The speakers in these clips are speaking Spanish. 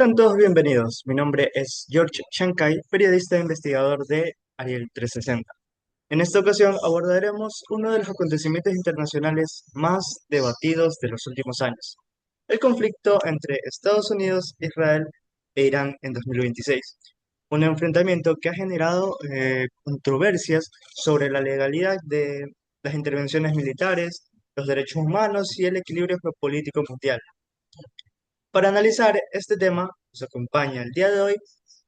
Sean todos bienvenidos. Mi nombre es George Chancay, periodista e investigador de Ariel 360. En esta ocasión abordaremos uno de los acontecimientos internacionales más debatidos de los últimos años, el conflicto entre Estados Unidos, Israel e Irán en 2026. Un enfrentamiento que ha generado controversias sobre la legalidad de las intervenciones militares, los derechos humanos y el equilibrio geopolítico mundial. Para analizar este tema, nos acompaña el día de hoy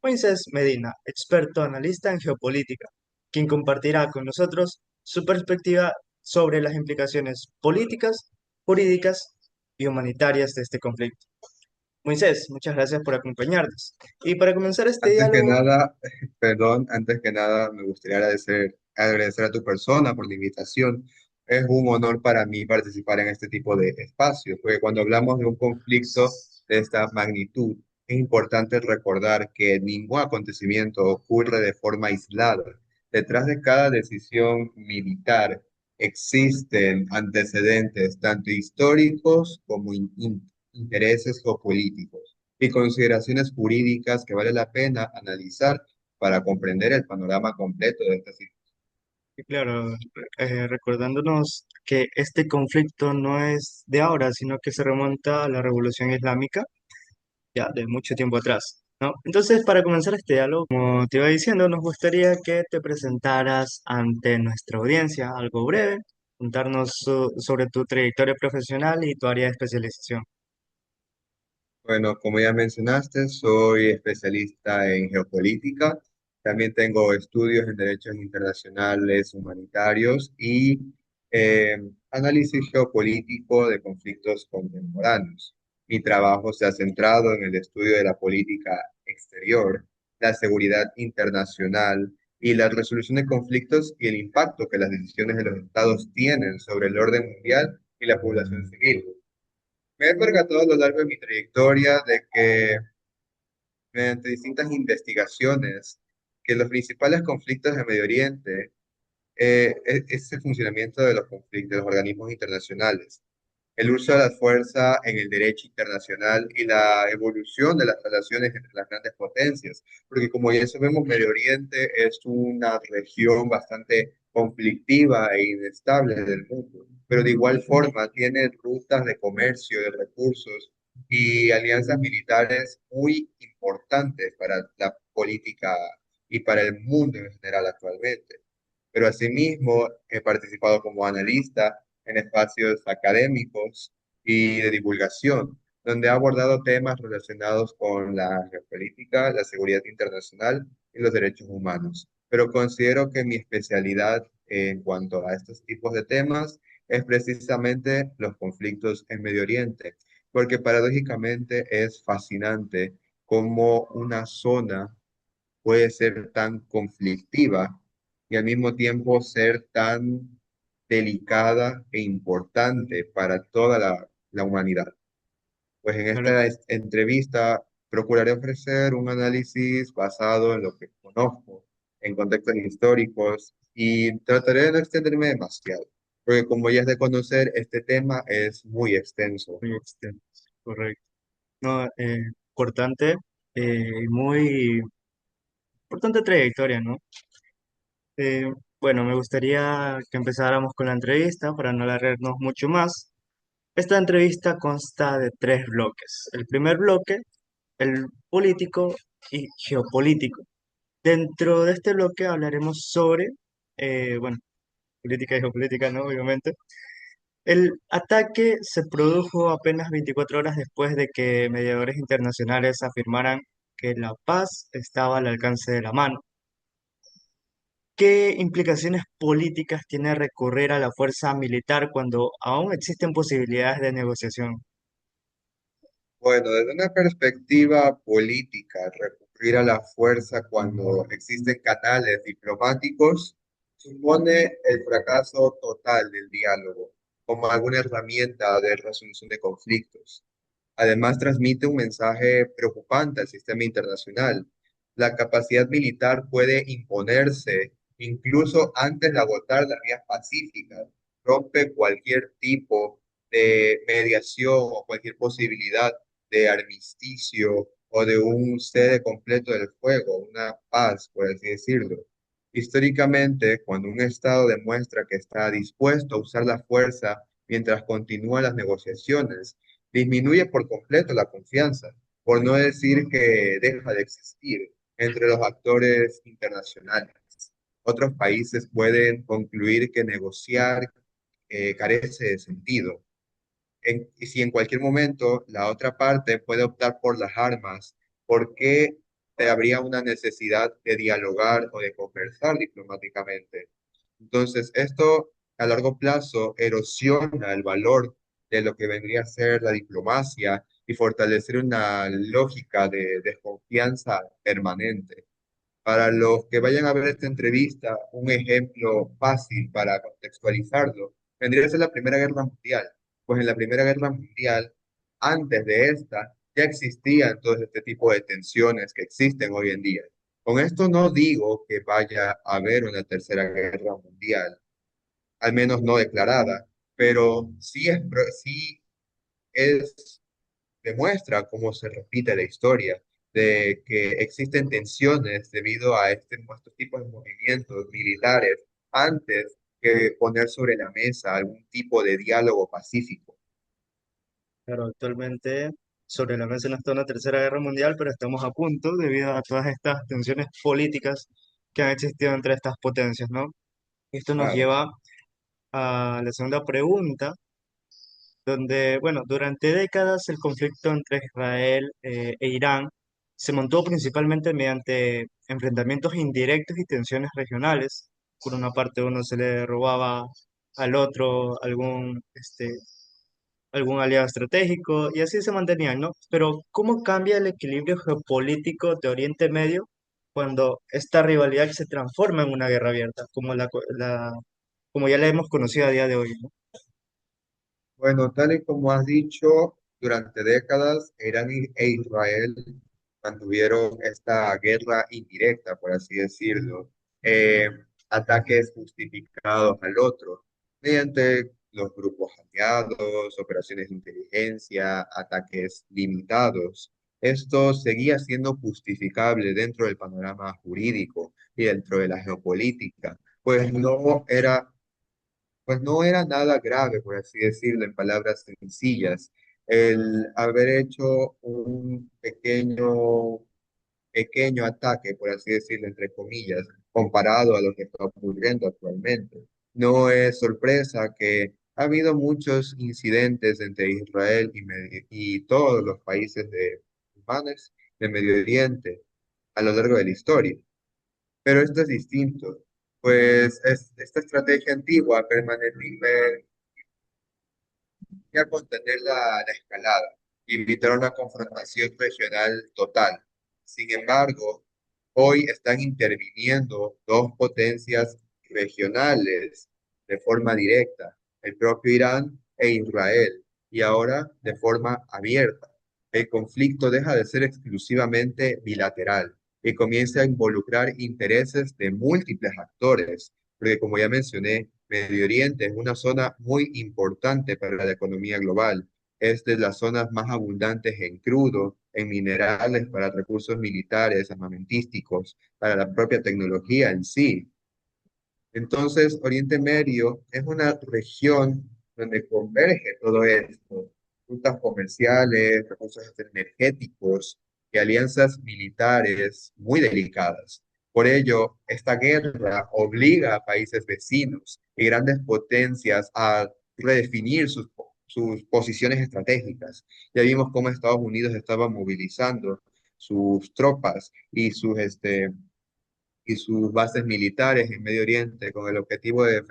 Moisés Medina, experto analista en geopolítica, quien compartirá con nosotros su perspectiva sobre las implicaciones políticas, jurídicas y humanitarias de este conflicto. Moisés, muchas gracias por acompañarnos. Y para comenzar este Antes que diálogo, nada, perdón, antes que nada me gustaría agradecer a tu persona por la invitación. Es un honor para mí participar en este tipo de espacios, porque cuando hablamos de un conflicto de esta magnitud, es importante recordar que ningún acontecimiento ocurre de forma aislada. Detrás de cada decisión militar existen antecedentes, tanto históricos como intereses geopolíticos y consideraciones jurídicas que vale la pena analizar para comprender el panorama completo de esta situación. y claro, recordándonos que este conflicto no es de ahora, sino que se remonta a la Revolución Islámica ya de mucho tiempo atrás, ¿no? Entonces, para comenzar este diálogo, como te iba diciendo, nos gustaría que te presentaras ante nuestra audiencia, algo breve, contarnos sobre tu trayectoria profesional y tu área de especialización. Bueno, como ya mencionaste, soy especialista en geopolítica. También tengo estudios en derechos internacionales humanitarios y eh, análisis geopolítico de conflictos contemporáneos. Mi trabajo se ha centrado en el estudio de la política exterior, la seguridad internacional y la resolución de conflictos y el impacto que las decisiones de los estados tienen sobre el orden mundial y la población civil. Me he percatado a lo largo de mi trayectoria de que, mediante distintas investigaciones, que los principales conflictos de Medio Oriente es el funcionamiento de los conflictos, de los organismos internacionales, el uso de la fuerza en el derecho internacional y la evolución de las relaciones entre las grandes potencias, porque como ya sabemos, Medio Oriente es una región bastante conflictiva e inestable del mundo, pero de igual forma tiene rutas de comercio, de recursos y alianzas militares muy importantes para la política y para el mundo en general actualmente. Pero asimismo he participado como analista en espacios académicos y de divulgación, donde ha abordado temas relacionados con la geopolítica, la seguridad internacional y los derechos humanos. Pero considero que mi especialidad en cuanto a estos tipos de temas es precisamente los conflictos en Medio Oriente, porque paradójicamente es fascinante cómo una zona puede ser tan conflictiva y al mismo tiempo ser tan delicada e importante para toda la humanidad. Pues en Claro, esta entrevista procuraré ofrecer un análisis basado en lo que conozco, en contextos históricos, y trataré de no extenderme demasiado, porque como ya es de conocer, este tema es muy extenso. muy extenso, correcto. No, importante, muy importante trayectoria, ¿no? Bueno, me gustaría que empezáramos con la entrevista para no alargarnos mucho más. Esta entrevista consta de tres bloques. El primer bloque, el político y geopolítico. Dentro de este bloque hablaremos sobre, bueno, política y geopolítica, ¿no? Obviamente. El ataque se produjo apenas 24 horas después de que mediadores internacionales afirmaran que la paz estaba al alcance de la mano. ¿Qué implicaciones políticas tiene recurrir a la fuerza militar cuando aún existen posibilidades de negociación? Bueno, desde una perspectiva política, recurrir a la fuerza cuando existen canales diplomáticos supone el fracaso total del diálogo como alguna herramienta de resolución de conflictos. Además, transmite un mensaje preocupante al sistema internacional. La capacidad militar puede imponerse incluso antes de agotar las vías pacíficas, rompe cualquier tipo de mediación o cualquier posibilidad de armisticio o de un cede completo del fuego, una paz, por así decirlo. Históricamente, cuando un Estado demuestra que está dispuesto a usar la fuerza mientras continúan las negociaciones, disminuye por completo la confianza, por no decir que deja de existir entre los actores internacionales. Otros países pueden concluir que negociar carece de sentido. Y si en cualquier momento la otra parte puede optar por las armas, ¿por qué habría una necesidad de dialogar o de conversar diplomáticamente? Entonces, esto a largo plazo erosiona el valor de lo que vendría a ser la diplomacia y fortalecer una lógica de desconfianza permanente. Para los que vayan a ver esta entrevista, un ejemplo fácil para contextualizarlo vendría a ser la Primera Guerra Mundial. Pues en la Primera Guerra Mundial, antes de esta, ya existían todo este tipo de tensiones que existen hoy en día. Con esto no digo que vaya a haber una Tercera Guerra Mundial, al menos no declarada, pero sí es demuestra cómo se repite la historia, de que existen tensiones debido a estos tipos de movimientos militares antes que poner sobre la mesa algún tipo de diálogo pacífico. Pero actualmente sobre la mesa no está una tercera guerra mundial, pero estamos a punto debido a todas estas tensiones políticas que han existido entre estas potencias, ¿no? Esto nos Claro. lleva a la segunda pregunta, donde, bueno, durante décadas el conflicto entre Israel e Irán se montó principalmente mediante enfrentamientos indirectos y tensiones regionales. Por una parte, uno se le robaba al otro algún aliado estratégico y así se mantenían, ¿no? Pero ¿cómo cambia el equilibrio geopolítico de Oriente Medio cuando esta rivalidad se transforma en una guerra abierta, como ya la hemos conocido a día de hoy, ¿no? Bueno, tal y como has dicho, durante décadas Irán e Israel mantuvieron esta guerra indirecta, por así decirlo, eh, ataques justificados al otro, mediante los grupos aliados, operaciones de inteligencia, ataques limitados. Esto seguía siendo justificable dentro del panorama jurídico y dentro de la geopolítica, pues no era nada grave, por así decirlo, en palabras sencillas, el haber hecho un pequeño ataque, por así decirlo, entre comillas, comparado a lo que está ocurriendo actualmente. No es sorpresa que ha habido muchos incidentes entre Israel y todos los países musulmanes de Medio Oriente a lo largo de la historia. Pero esto es distinto, pues esta estrategia antigua permitía contener la escalada y evitar una confrontación regional total. Sin embargo, hoy están interviniendo dos potencias regionales de forma directa, el propio Irán e Israel, y ahora de forma abierta. El conflicto deja de ser exclusivamente bilateral y comienza a involucrar intereses de múltiples actores, porque como ya mencioné, Medio Oriente es una zona muy importante para la economía global. Es de las zonas más abundantes en crudo, en minerales para recursos militares, armamentísticos, para la propia tecnología en sí. Entonces, Oriente Medio es una región donde converge todo esto, rutas comerciales, recursos energéticos y alianzas militares muy delicadas. Por ello, esta guerra obliga a países vecinos y grandes potencias a redefinir sus posiciones estratégicas. Ya vimos cómo Estados Unidos estaba movilizando sus tropas y sus bases militares en Medio Oriente con el objetivo de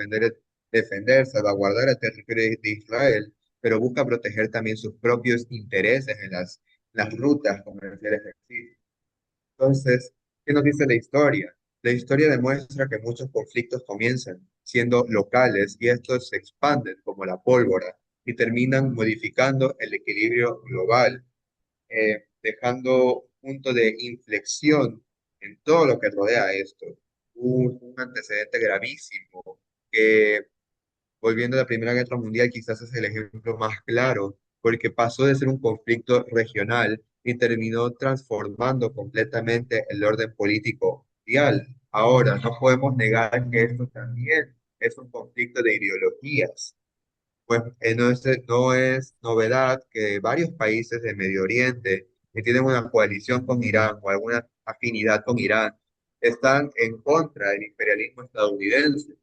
salvaguardar el territorio de Israel, pero busca proteger también sus propios intereses en las rutas comerciales que existen. Entonces, ¿qué nos dice la historia? La historia demuestra que muchos conflictos comienzan siendo locales y estos se expanden como la pólvora y terminan modificando el equilibrio global, dejando un punto de inflexión en todo lo que rodea esto. Un antecedente gravísimo que, volviendo a la Primera Guerra Mundial, quizás es el ejemplo más claro, porque pasó de ser un conflicto regional y terminó transformando completamente el orden político mundial. Ahora, no podemos negar que esto también es un conflicto de ideologías. Pues no es novedad que varios países de Medio Oriente que tienen una coalición con Irán o alguna afinidad con Irán están en contra del imperialismo estadounidense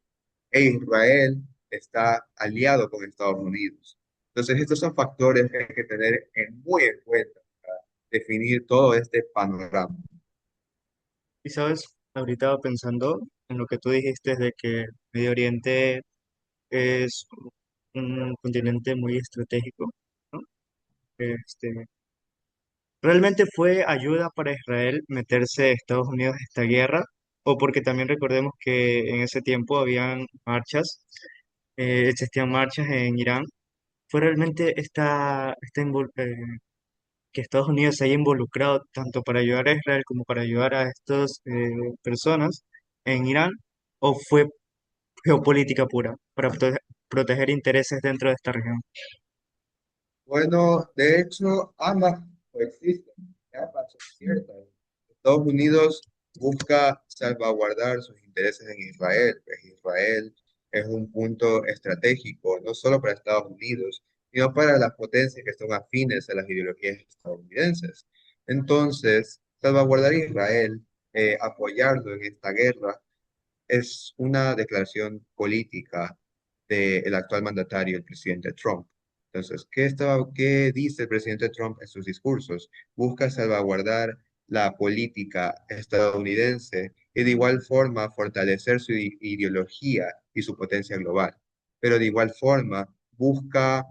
e Israel está aliado con Estados Unidos. Entonces, estos son factores que hay que tener muy en cuenta para definir todo este panorama. Y sabes, ahorita pensando en lo que tú dijiste de que Medio Oriente es un continente muy estratégico, ¿no? Este, ¿realmente fue ayuda para Israel meterse a Estados Unidos en esta guerra? O porque también recordemos que en ese tiempo habían marchas, existían marchas en Irán. ¿Fue realmente que Estados Unidos se haya involucrado tanto para ayudar a Israel como para ayudar a estas personas en Irán? ¿O fue geopolítica pura para proteger intereses dentro de esta región? Bueno, de hecho, ambas coexisten, ambas son ciertas. Estados Unidos busca salvaguardar sus intereses en Israel, pues Israel es un punto estratégico, no solo para Estados Unidos, sino para las potencias que son afines a las ideologías estadounidenses. Entonces, salvaguardar a Israel, apoyarlo en esta guerra, es una declaración política del actual mandatario, el presidente Trump. Entonces, ¿qué dice el presidente Trump en sus discursos? Busca salvaguardar la política estadounidense y de igual forma fortalecer su ideología y su potencia global. Pero de igual forma busca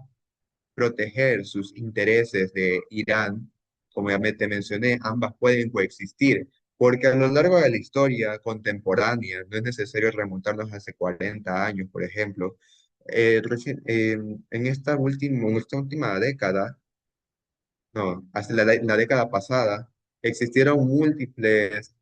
proteger sus intereses de Irán, como ya te mencioné, ambas pueden coexistir, porque a lo largo de la historia contemporánea, no es necesario remontarnos hace 40 años, por ejemplo, en esta última década, no, hasta la década pasada, existieron múltiples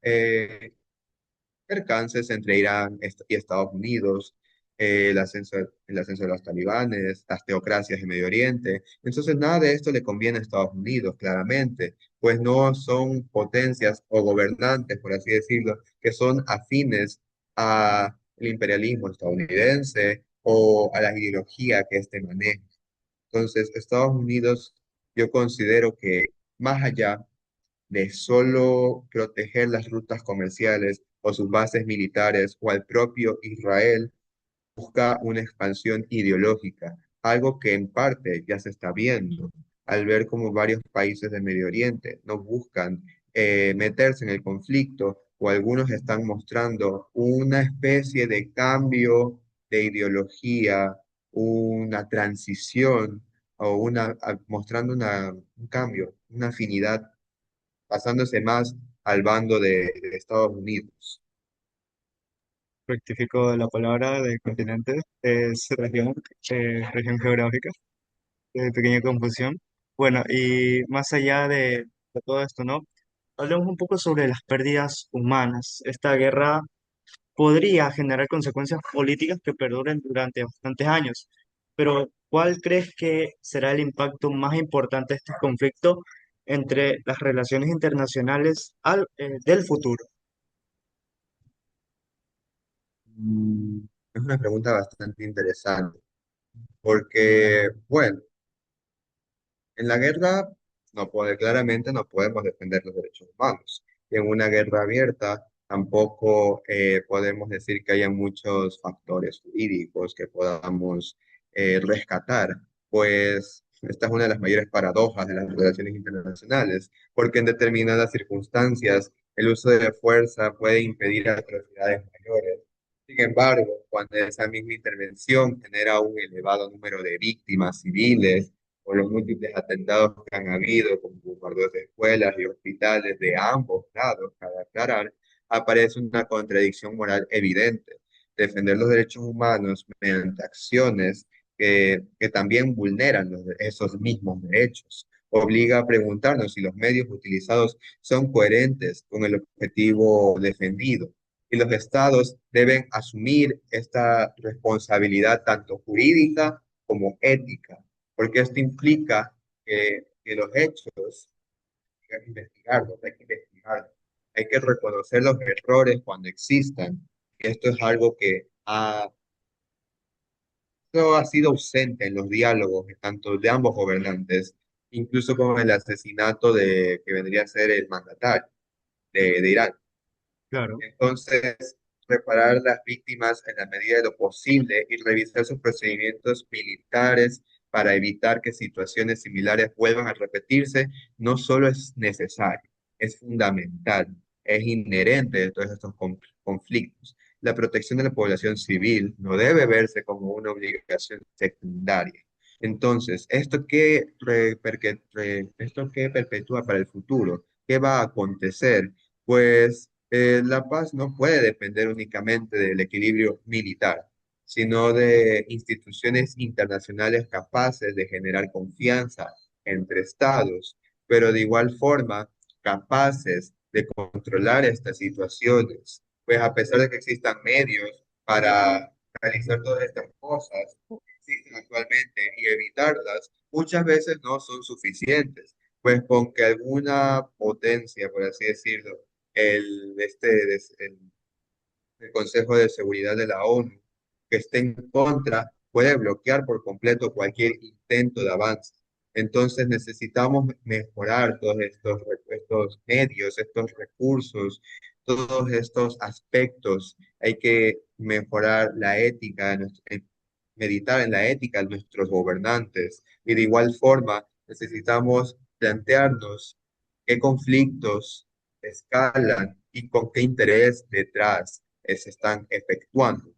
percances entre Irán y Estados Unidos, el ascenso de los talibanes, las teocracias en Medio Oriente. Entonces, nada de esto le conviene a Estados Unidos, claramente, pues no son potencias o gobernantes, por así decirlo, que son afines al imperialismo estadounidense o a la ideología que éste maneja. Entonces, Estados Unidos, yo considero que más allá de solo proteger las rutas comerciales o sus bases militares o al propio Israel, busca una expansión ideológica, algo que en parte ya se está viendo al ver como varios países del Medio Oriente no buscan meterse en el conflicto o algunos están mostrando una especie de cambio de ideología, una transición o mostrando un cambio, una afinidad pasándose más al bando de Estados Unidos. Rectifico la palabra de continente, es región, región geográfica, pequeña confusión. Bueno, y más allá de todo esto, ¿no? Hablemos un poco sobre las pérdidas humanas. Esta guerra podría generar consecuencias políticas que perduren durante bastantes años, pero ¿cuál crees que será el impacto más importante de este conflicto entre las relaciones internacionales del futuro? Mm, Es una pregunta bastante interesante, porque, bueno, en la guerra claramente no podemos defender los derechos humanos. Y en una guerra abierta tampoco podemos decir que haya muchos factores jurídicos que podamos rescatar, pues esta es una de las mayores paradojas de las relaciones internacionales, porque en determinadas circunstancias el uso de fuerza puede impedir atrocidades mayores. Sin embargo, cuando esa misma intervención genera un elevado número de víctimas civiles, por los múltiples atentados que han habido, como bombardeos de escuelas y hospitales de ambos lados, cada aclarar, aparece una contradicción moral evidente. Defender los derechos humanos mediante acciones que también vulneran esos mismos derechos obliga a preguntarnos si los medios utilizados son coherentes con el objetivo defendido. Y los estados deben asumir esta responsabilidad tanto jurídica como ética porque esto implica que los hechos que investigarlos, hay que investigarlos. Hay que reconocer los errores cuando existan. Esto es algo que no ha sido ausente en los diálogos, tanto de ambos gobernantes, incluso con el asesinato de que vendría a ser el mandatario de Irán. Claro, Entonces, reparar las víctimas en la medida de lo posible y revisar sus procedimientos militares para evitar que situaciones similares vuelvan a repetirse, no solo es necesario, es fundamental, es inherente de todos estos conflictos. La protección de la población civil no debe verse como una obligación secundaria. Entonces, ¿esto qué perpetúa para el futuro? ¿Qué va a acontecer? Pues la paz no puede depender únicamente del equilibrio militar, sino de instituciones internacionales capaces de generar confianza entre estados, pero de igual forma capaces de controlar estas situaciones. Pues a pesar de que existan medios para realizar todas estas cosas que existen actualmente y evitarlas, muchas veces no son suficientes. Pues con que alguna potencia, por así decirlo, el Consejo de Seguridad de la ONU, que esté en contra, puede bloquear por completo cualquier intento de avance. Entonces necesitamos mejorar todos estos medios, estos recursos, todos estos aspectos. Hay que mejorar la ética, meditar en la ética de nuestros gobernantes. Y de igual forma, necesitamos plantearnos qué conflictos escalan y con qué interés detrás se están efectuando.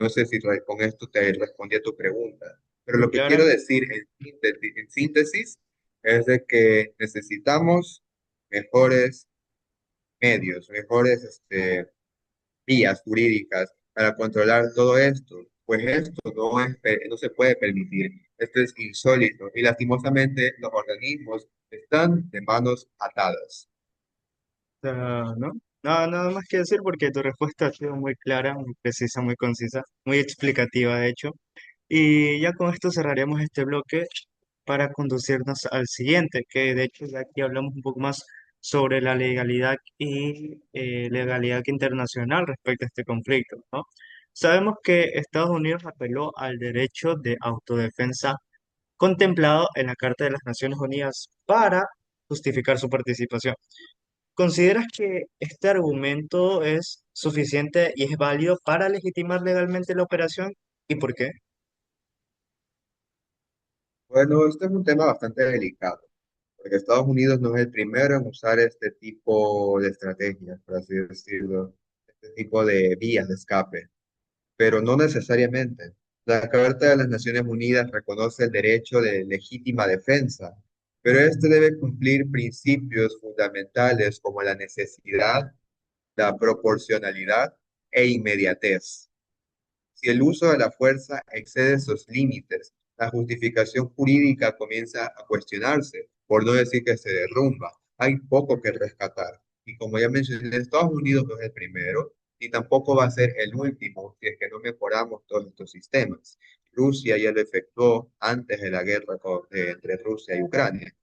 No sé si con esto te respondí a tu pregunta, pero y lo que quiero claro, decir en síntesis es de que necesitamos mejores medios, mejores vías jurídicas para controlar todo esto, pues esto no se puede permitir, esto es insólito y lastimosamente los organismos están de manos atadas. ¿no? Nada más que decir porque tu respuesta ha sido muy clara, muy precisa, muy concisa, muy explicativa, de hecho. Y ya con esto cerraremos este bloque para conducirnos al siguiente, que de hecho ya aquí hablamos un poco más sobre la legalidad y legalidad internacional respecto a este conflicto, ¿no? Sabemos que Estados Unidos apeló al derecho de autodefensa contemplado en la Carta de las Naciones Unidas para justificar su participación. ¿Consideras que este argumento es suficiente y es válido para legitimar legalmente la operación? ¿Y por qué? Bueno, este es un tema bastante delicado, porque Estados Unidos no es el primero en usar este tipo de estrategias, por así decirlo, este tipo de vías de escape, pero no necesariamente. La Carta de las Naciones Unidas reconoce el derecho de legítima defensa, pero este debe cumplir principios fundamentales como la necesidad, la proporcionalidad e inmediatez. Si el uso de la fuerza excede esos límites, la justificación jurídica comienza a cuestionarse, por no decir que se derrumba. Hay poco que rescatar. Y como ya mencioné, Estados Unidos no es el primero, y tampoco va a ser el último si es que no mejoramos todos estos sistemas. Rusia ya lo efectuó antes de la guerra entre Rusia y Ucrania.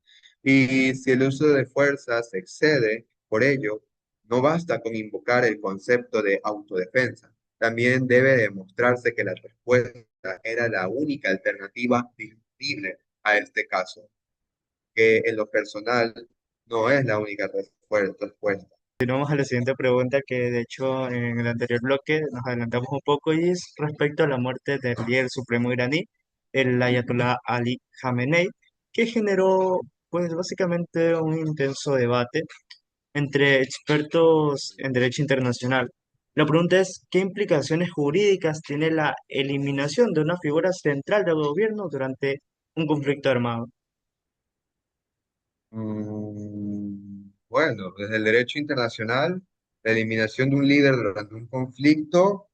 Y si el uso de fuerza se excede, por ello, no basta con invocar el concepto de autodefensa, también debe demostrarse que la respuesta era la única alternativa disponible a este caso, que en lo personal no es la única respuesta. Continuamos a la siguiente pregunta que de hecho en el anterior bloque nos adelantamos un poco y es respecto a la muerte del líder supremo iraní, el Ayatollah Ali Khamenei, que generó pues básicamente un intenso debate entre expertos en derecho internacional. La pregunta es, ¿qué implicaciones jurídicas tiene la eliminación de una figura central del gobierno durante un conflicto armado? Bueno, desde el derecho internacional, la eliminación de un líder durante un conflicto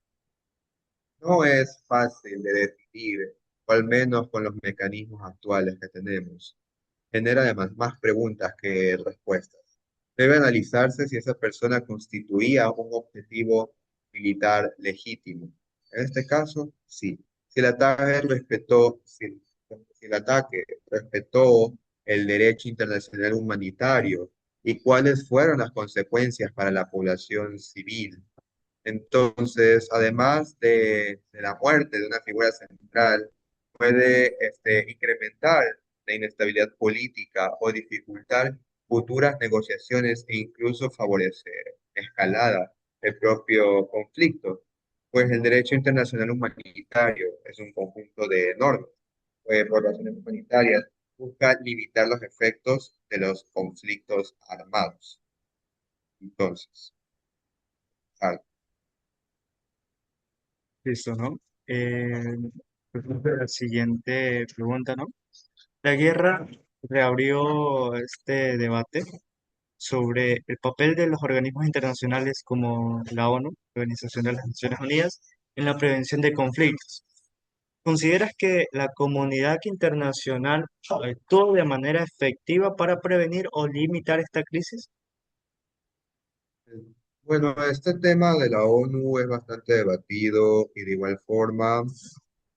no es fácil de decidir, o al menos con los mecanismos actuales que tenemos. Genera además más preguntas que respuestas. Debe analizarse si esa persona constituía un objetivo militar legítimo. En este caso, sí. Si el ataque respetó el derecho internacional humanitario y cuáles fueron las consecuencias para la población civil. Entonces, además de la muerte de una figura central, puede incrementar la inestabilidad política o dificultar futuras negociaciones e incluso favorecer escalada del propio conflicto, pues el derecho internacional humanitario es un conjunto de normas, pues por razones humanitarias busca limitar los efectos de los conflictos armados. Entonces, ah, Listo, ¿no? Pues, la siguiente pregunta, ¿no? La guerra reabrió este debate sobre el papel de los organismos internacionales como la ONU, Organización de las Naciones Unidas, en la prevención de conflictos. ¿Consideras que la comunidad internacional actuó de manera efectiva para prevenir o limitar esta crisis? bueno, este tema de la ONU es bastante debatido y de igual forma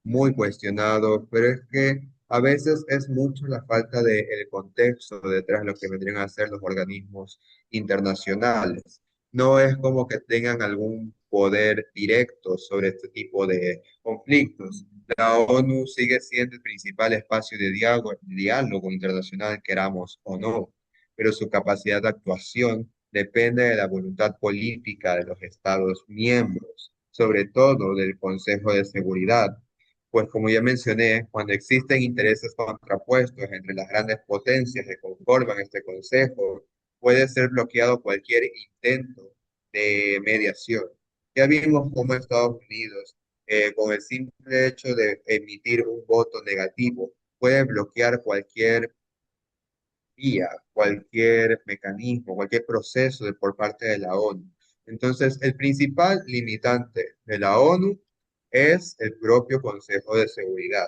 muy cuestionado, pero es que a veces es mucho la falta de el contexto detrás de lo que vendrían a ser los organismos internacionales. No es como que tengan algún poder directo sobre este tipo de conflictos. La ONU sigue siendo el principal espacio de diálogo internacional, queramos o no, pero su capacidad de actuación depende de la voluntad política de los Estados miembros, sobre todo del Consejo de Seguridad, pues como ya mencioné, cuando existen intereses contrapuestos entre las grandes potencias que conforman este consejo, puede ser bloqueado cualquier intento de mediación. Ya vimos cómo Estados Unidos, con el simple hecho de emitir un voto negativo, puede bloquear cualquier vía, cualquier mecanismo, cualquier proceso por parte de la ONU. Entonces, el principal limitante de la ONU es el propio Consejo de Seguridad,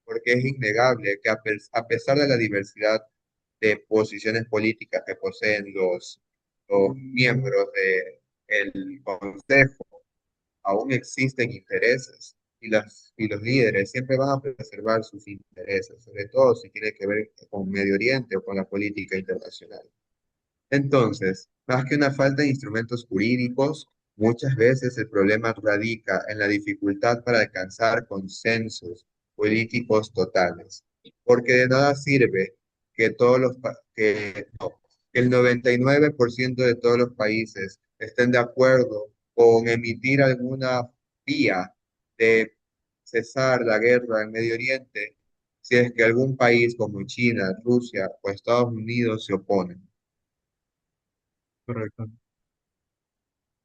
porque es innegable que a pesar de la diversidad de posiciones políticas que poseen los miembros del Consejo, aún existen intereses y los líderes siempre van a preservar sus intereses, sobre todo si tiene que ver con Medio Oriente o con la política internacional. Entonces, más que una falta de instrumentos jurídicos, muchas veces el problema radica en la dificultad para alcanzar consensos políticos totales, porque de nada sirve que que el 99% de todos los países estén de acuerdo con emitir alguna vía de cesar la guerra en Medio Oriente si es que algún país como China, Rusia o Estados Unidos se oponen. Correcto.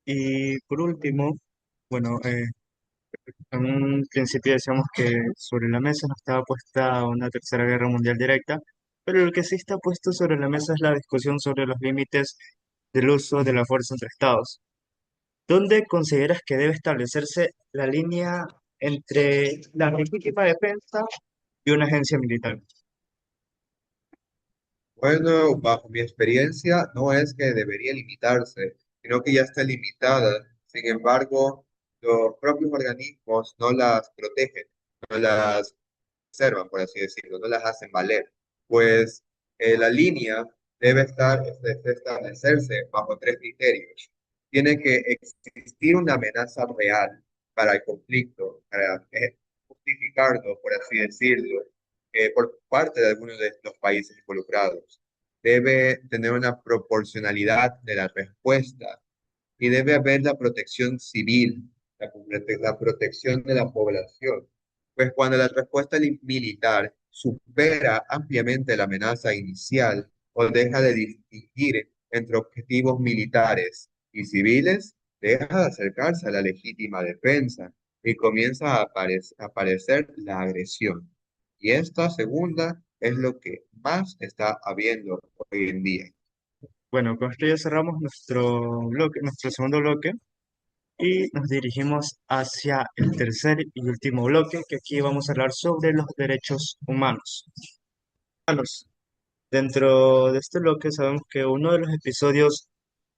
Y por último, bueno, en un principio decíamos que sobre la mesa no estaba puesta una tercera guerra mundial directa, pero lo que sí está puesto sobre la mesa es la discusión sobre los límites del uso de la fuerza entre estados. ¿Dónde consideras que debe establecerse la línea entre la legítima defensa y una agencia militar? Bueno, bajo mi experiencia, no es que debería limitarse, sino que ya está limitada. Sin embargo, los propios organismos no las protegen, no las observan, por así decirlo, no las hacen valer. Pues la línea debe establecerse bajo tres criterios. Tiene que existir una amenaza real para el conflicto, para justificarlo, por así decirlo, por parte de algunos de los países involucrados. Debe tener una proporcionalidad de la respuesta y debe haber la protección civil, la protección de la población. Pues cuando la respuesta militar supera ampliamente la amenaza inicial o deja de distinguir entre objetivos militares y civiles, deja de acercarse a la legítima defensa y comienza a aparecer la agresión. Y esta segunda es lo que más está habiendo hoy en día. Bueno, con esto ya cerramos nuestro bloque, nuestro segundo bloque y nos dirigimos hacia el tercer y último bloque, que aquí vamos a hablar sobre los derechos humanos. Dentro de este bloque sabemos que uno de los episodios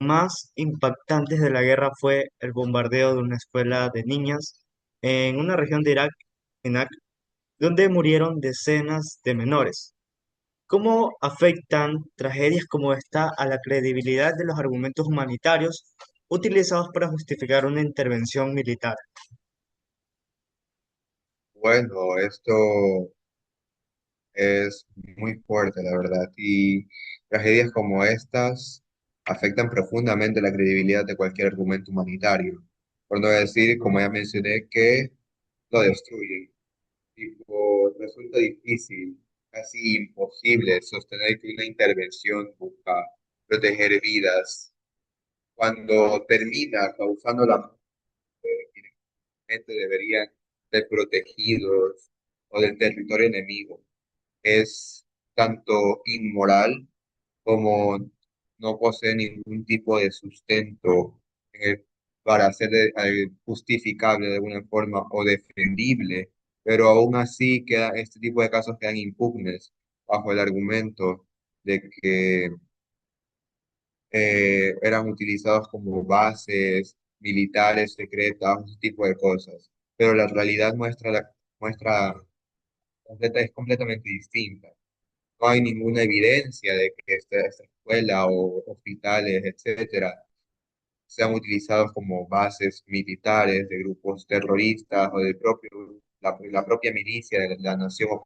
más impactantes de la guerra fue el bombardeo de una escuela de niñas en una región de Irak, donde murieron decenas de menores. ¿Cómo afectan tragedias como esta a la credibilidad de los argumentos humanitarios utilizados para justificar una intervención militar? Bueno, esto es muy fuerte, la verdad, y tragedias como estas afectan profundamente la credibilidad de cualquier argumento humanitario, por no decir, como ya mencioné, que lo destruyen. Tipo, resulta difícil, casi imposible sostener que una intervención busca proteger vidas cuando termina causando la muerte de quienes realmente deberían ser protegidos o del territorio enemigo. Es tanto inmoral como no posee ningún tipo de sustento para ser justificable de alguna forma o defendible, pero aún así este tipo de casos quedan impugnes bajo el argumento de que eran utilizados como bases militares secretas, ese tipo de cosas. Pero la realidad es completamente distinta. No hay ninguna evidencia de que esta escuela o hospitales, etcétera, sean utilizados como bases militares de grupos terroristas o la propia milicia de la nación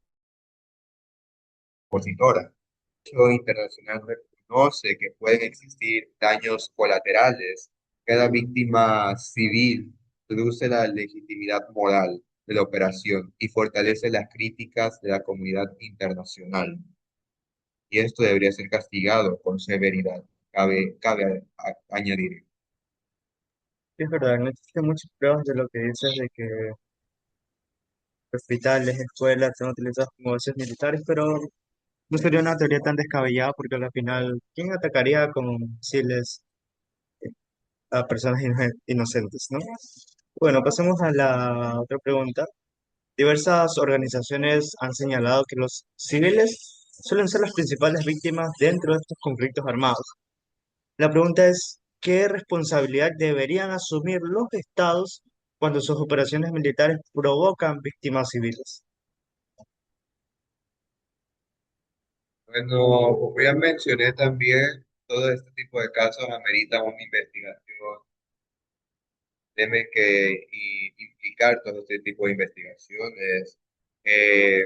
opositora. El derecho internacional reconoce que pueden existir daños colaterales. Cada víctima civil reduce la legitimidad moral de la operación y fortalece las críticas de la comunidad internacional. Y esto debería ser castigado con severidad, añadir. Es verdad, no existen muchas pruebas de lo que dices de que hospitales, escuelas son utilizados como bases militares, pero no sería una teoría tan descabellada porque al final, ¿quién atacaría con misiles a personas inocentes, ¿no? Bueno, pasemos a la otra pregunta. Diversas organizaciones han señalado que los civiles suelen ser las principales víctimas dentro de estos conflictos armados. La pregunta es, ¿qué responsabilidad deberían asumir los estados cuando sus operaciones militares provocan víctimas civiles? Bueno, como ya mencioné también, todo este tipo de casos ameritan una investigación. Tiene que implicar todo este tipo de investigaciones, eh,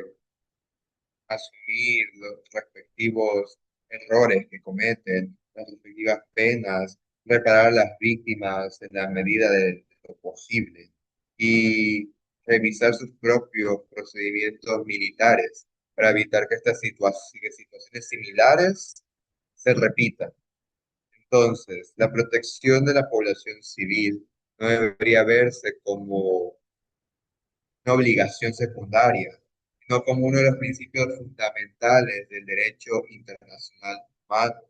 asumir los respectivos errores que cometen, las respectivas penas, reparar a las víctimas en la medida de lo posible y revisar sus propios procedimientos militares para evitar que que situaciones similares se repitan. Entonces, la protección de la población civil no debería verse como una obligación secundaria, sino como uno de los principios fundamentales del derecho internacional humano.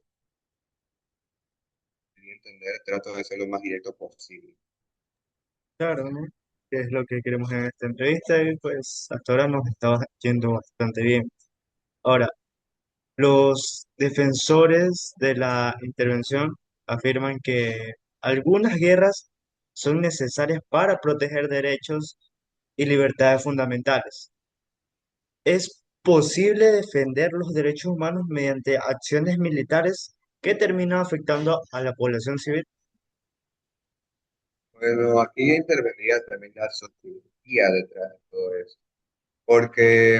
Quería entender, trato de ser lo más directo posible. Claro, ¿no? Que es lo que queremos en esta entrevista y pues hasta ahora nos está yendo bastante bien. Ahora, los defensores de la intervención afirman que algunas guerras son necesarias para proteger derechos y libertades fundamentales. ¿Es posible defender los derechos humanos mediante acciones militares que terminan afectando a la población civil? Bueno, aquí intervendría también la sociología detrás de todo eso, porque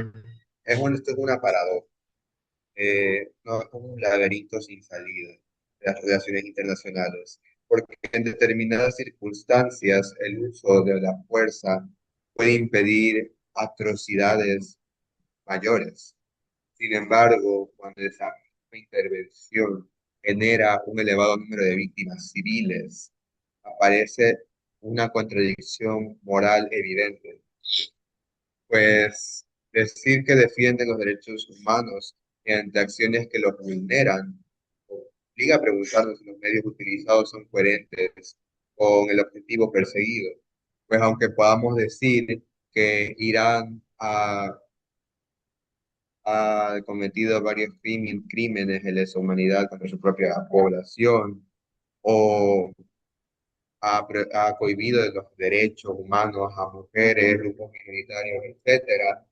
esto es una paradoja, no es como un laberinto sin salida de las relaciones internacionales, porque en determinadas circunstancias el uso de la fuerza puede impedir atrocidades mayores. Sin embargo, cuando esa misma intervención genera un elevado número de víctimas civiles, aparece una contradicción moral evidente. Pues decir que defienden los derechos humanos mediante acciones que los vulneran obliga a preguntarnos si los medios utilizados son coherentes con el objetivo perseguido. Pues aunque podamos decir que Irán ha cometido varios crímenes de lesa humanidad contra su propia población o ha cohibido de los derechos humanos a mujeres, grupos minoritarios, etcétera.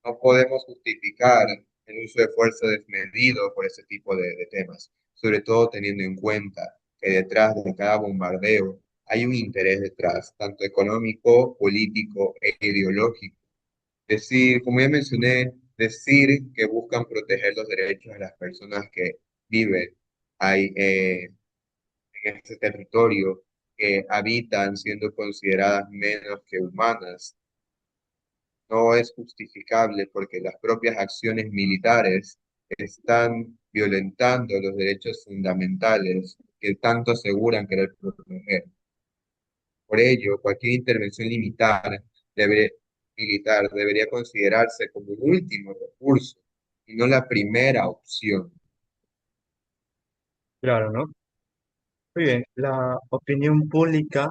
No podemos justificar el uso de fuerza desmedido por ese tipo de temas, sobre todo teniendo en cuenta que detrás de cada bombardeo hay un interés detrás, tanto económico, político e ideológico. Decir, como ya mencioné, decir que buscan proteger los derechos de las personas que viven ahí, en este territorio, que habitan siendo consideradas menos que humanas, no es justificable porque las propias acciones militares están violentando los derechos fundamentales que tanto aseguran querer proteger. Por ello, cualquier intervención debe- militar debería considerarse como un último recurso y no la primera opción. Claro, ¿no? Muy bien, la opinión pública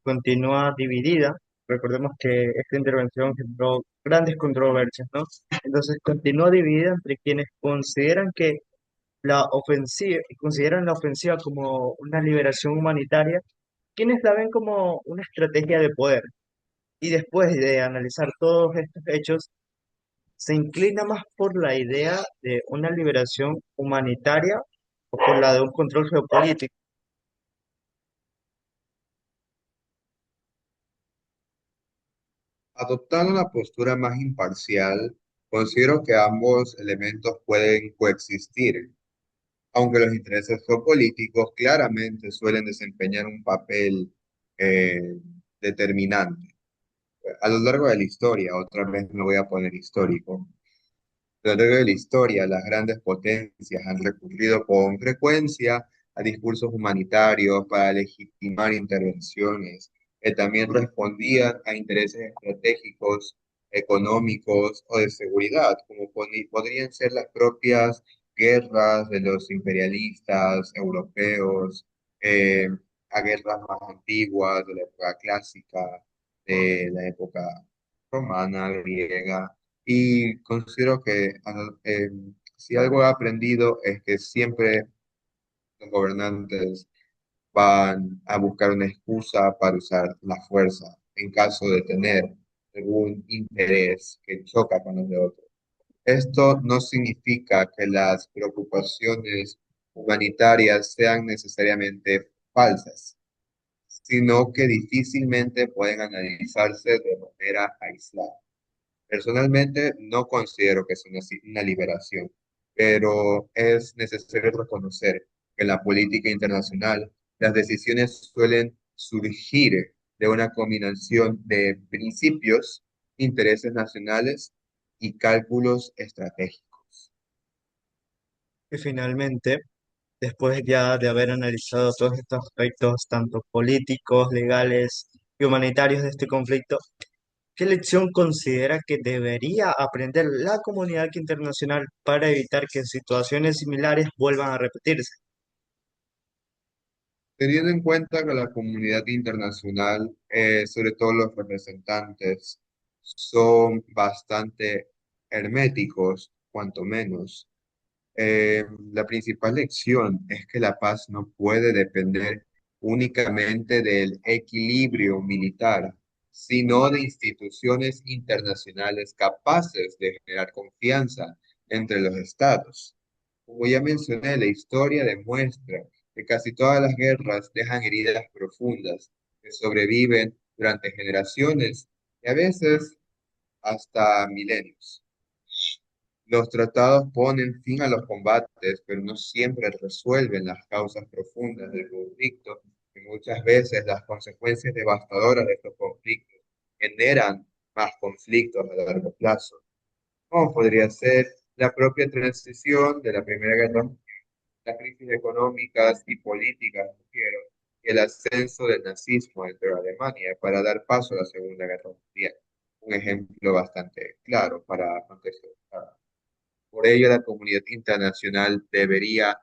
continúa dividida. Recordemos que esta intervención generó grandes controversias, ¿no? Entonces continúa dividida entre quienes consideran la ofensiva como una liberación humanitaria, quienes la ven como una estrategia de poder. Y después de analizar todos estos hechos, se inclina más por la idea de una liberación humanitaria o por la de un control geopolítico. Adoptando una postura más imparcial, considero que ambos elementos pueden coexistir, aunque los intereses geopolíticos claramente suelen desempeñar un papel eh, determinante. A lo largo de la historia, otra vez me voy a poner histórico, a lo largo de la historia, las grandes potencias han recurrido con frecuencia a discursos humanitarios para legitimar intervenciones que también respondían a intereses estratégicos, económicos o de seguridad, como podrían ser las propias guerras de los imperialistas europeos, eh, a guerras más antiguas de la época clásica, de la época romana, griega. Y considero que si algo he aprendido es que siempre los gobernantes van a buscar una excusa para usar la fuerza en caso de tener algún interés que choca con los de otros. Esto no significa que las preocupaciones humanitarias sean necesariamente falsas, sino que difícilmente pueden analizarse de manera aislada. Personalmente no considero que sea una liberación, pero es necesario reconocer que en la política internacional las decisiones suelen surgir de una combinación de principios, intereses nacionales y cálculos estratégicos. Y finalmente, después ya de haber analizado todos estos aspectos, tanto políticos, legales y humanitarios de este conflicto, ¿qué lección considera que debería aprender la comunidad internacional para evitar que situaciones similares vuelvan a repetirse? Teniendo en cuenta que la comunidad internacional, sobre todo los representantes, son bastante herméticos, cuanto menos. La principal lección es que la paz no puede depender únicamente del equilibrio militar, sino de instituciones internacionales capaces de generar confianza entre los estados. Como ya mencioné, la historia demuestra que casi todas las guerras dejan heridas profundas que sobreviven durante generaciones y a veces hasta milenios. Los tratados ponen fin a los combates, pero no siempre resuelven las causas profundas del conflicto, y muchas veces las consecuencias devastadoras de estos conflictos generan más conflictos a largo plazo, como podría ser la propia transición de la Primera Guerra Mundial, las crisis económicas y políticas, refiero, y el ascenso del nazismo dentro de Alemania para dar paso a la Segunda Guerra Mundial. Un ejemplo bastante claro para contextualizar. Por ello, la comunidad internacional debería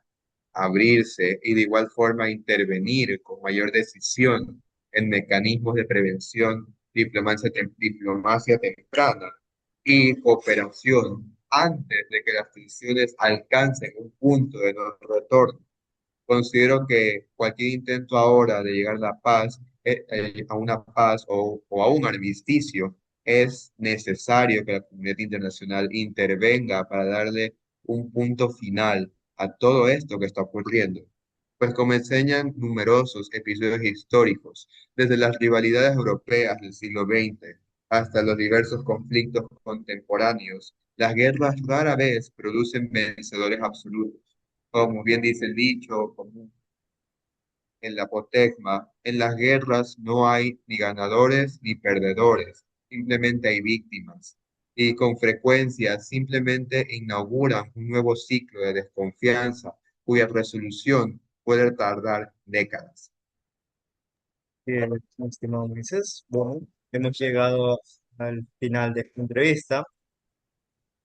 abrirse y de igual forma intervenir con mayor decisión en mecanismos de prevención, diplomacia temprana y cooperación antes de que las tensiones alcancen un punto de no retorno. Considero que cualquier intento ahora de llegar a la paz, a una paz o a un armisticio, es necesario que la comunidad internacional intervenga para darle un punto final a todo esto que está ocurriendo. Pues como enseñan numerosos episodios históricos, desde las rivalidades europeas del siglo XX hasta los diversos conflictos contemporáneos, las guerras rara vez producen vencedores absolutos. Como bien dice el dicho común en la apotegma, en las guerras no hay ni ganadores ni perdedores, simplemente hay víctimas. Y con frecuencia simplemente inauguran un nuevo ciclo de desconfianza cuya resolución puede tardar décadas. Bien, estimado Moisés, bueno, hemos llegado al final de esta entrevista.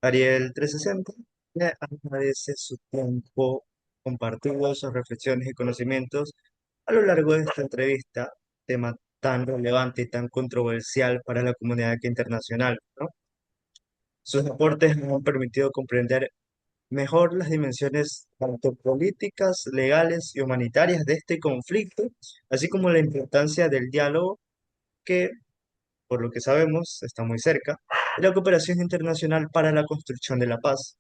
Ariel 360 le agradece su tiempo compartido, sus reflexiones y conocimientos a lo largo de esta entrevista, tema tan relevante y tan controversial para la comunidad internacional, ¿no? Sus aportes nos han permitido comprender mejor las dimensiones tanto políticas, legales y humanitarias de este conflicto, así como la importancia del diálogo que, por lo que sabemos, está muy cerca, y la cooperación internacional para la construcción de la paz.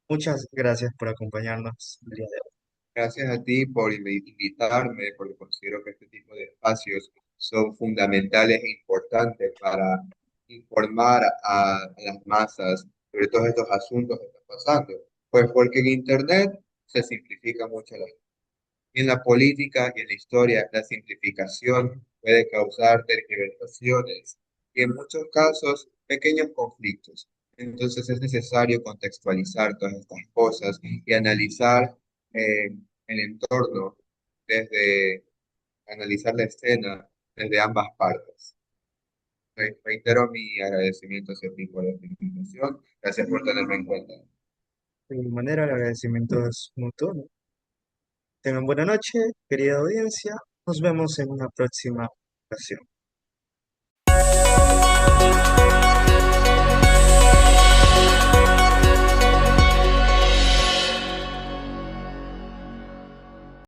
Muchas gracias por acompañarnos el día de hoy. Gracias a ti por invitarme, porque considero que este tipo de espacios son fundamentales e importantes para informar a las masas sobre todos estos asuntos que están pasando. Pues porque en Internet se simplifica mucho la en la política y en la historia, la simplificación puede causar tergiversaciones y en muchos casos pequeños conflictos. Entonces es necesario contextualizar todas estas cosas y analizar el entorno desde analizar la escena desde ambas partes. Reitero mi agradecimiento hacia ti por esta invitación. Gracias por tenerme en cuenta. De igual manera, el agradecimiento es mutuo, ¿no? Tengan buena noche, querida audiencia. Nos vemos en una próxima ocasión.